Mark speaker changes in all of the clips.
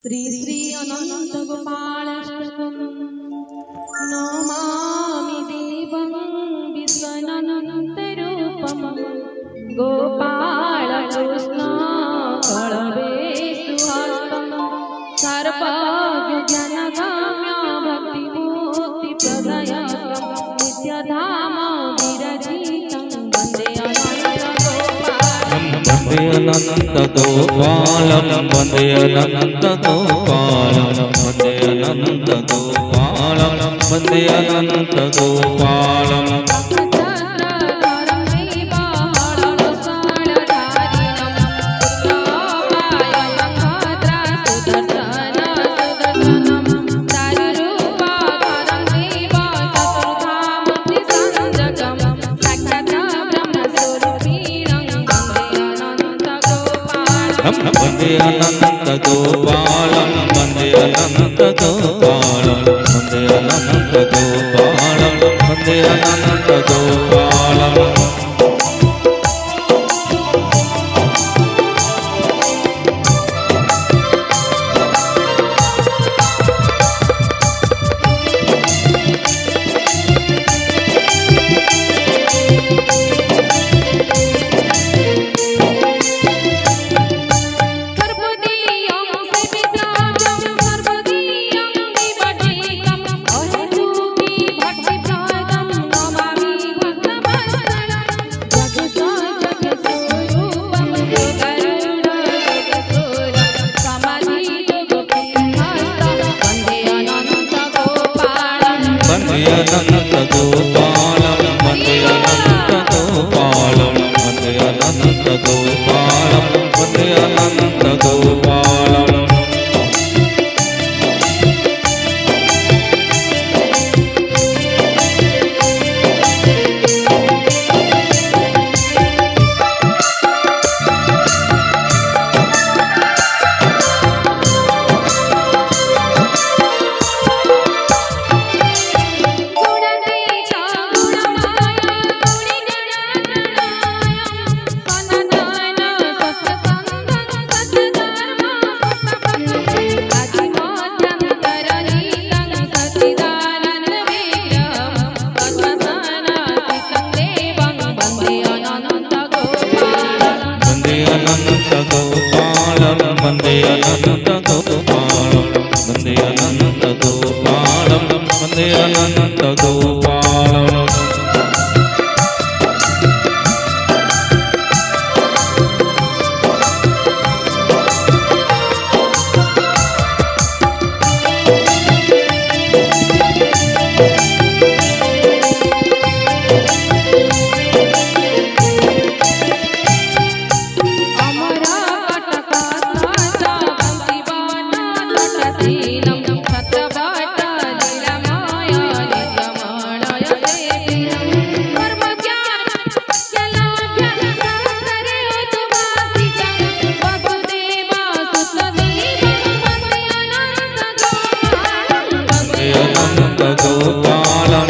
Speaker 1: श्री श्री अनंत गोपालष्टकं नमामि देवं विश्वानन्तरूपं गोपालकृष्ण कलवेशुहस्तं सर्वज्ञानगम्य भक्तिमुक्तिप्रदायकं नित्यधाम विरचितं वन्दे अनंत गोपालं
Speaker 2: वन्दे अनंत गोपालं वन्दे अनंत गोपालं वन्दे अनंत गोपालं वन्दे अनंत गोपालं वन्दे अनंत गोपालं वन्दे अनंत गोपालं वन्दे अनंत गोपालं अनंत गोपालं वन्दे अनंत गोपालं वन्दे अनंत गोपालं वन्दे अनंत गोपालं वन्दे अनंत गोपालं वन्दे अनंत गोपालं वन्दे अनंत गोपालं गोपालं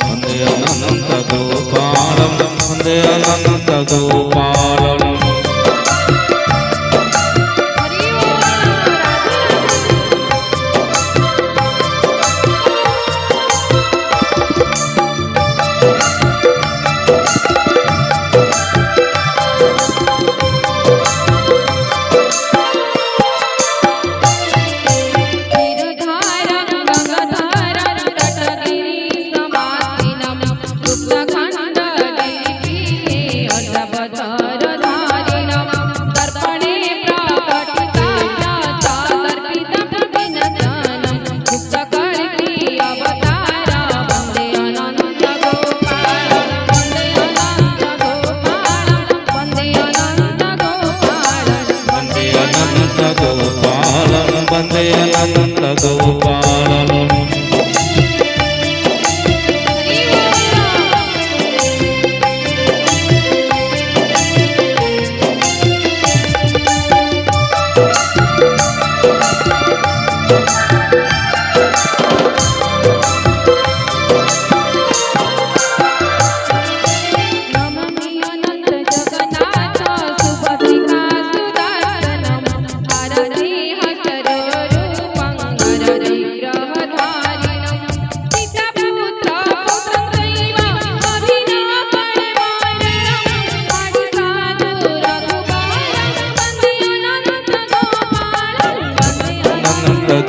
Speaker 2: वन्दे अनंत गोपालं वन्दे अनंत गोपालं वन्दे अनंत गोपालं वन्दे अनंत गोपालं
Speaker 1: नमामि अनंत जगन्नाथ सुभद्रिका सुदर्शनम्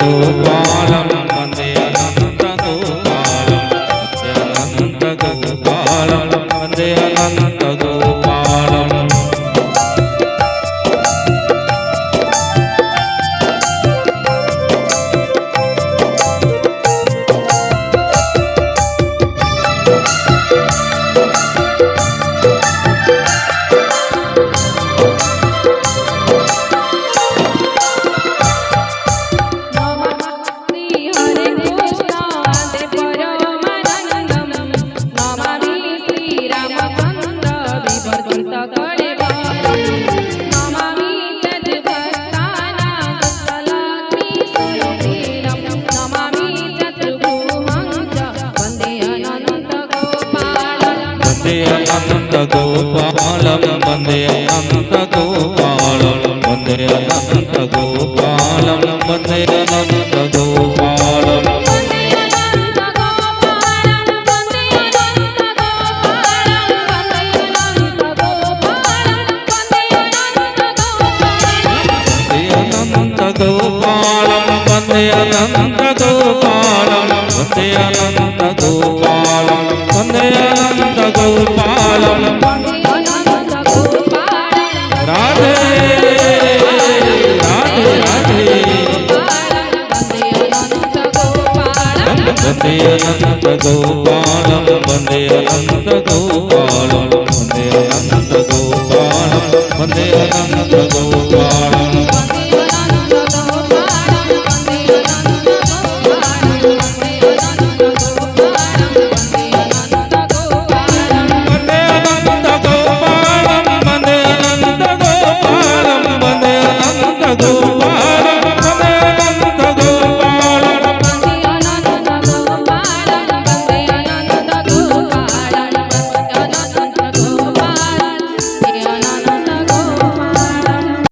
Speaker 2: गोपालं वन्दे अनन्त गोपालं वन्दे अनन्त गोपालं अनंत गोपालं वन्दे अनंत गोपालं वन्दे अनंत गोपालं वन्दे अनंत गोपालं अनंत गोपालं वन्दे अनंत गोपालं वन्दे अनंत गोपालं वन्दे अनंत गोपालं राधे राधे राधे वन्दे अनंत गोपालं वन्दे अनंत गोपालं वन्दे अनंत गोपालं वन्दे अनंत गोपालं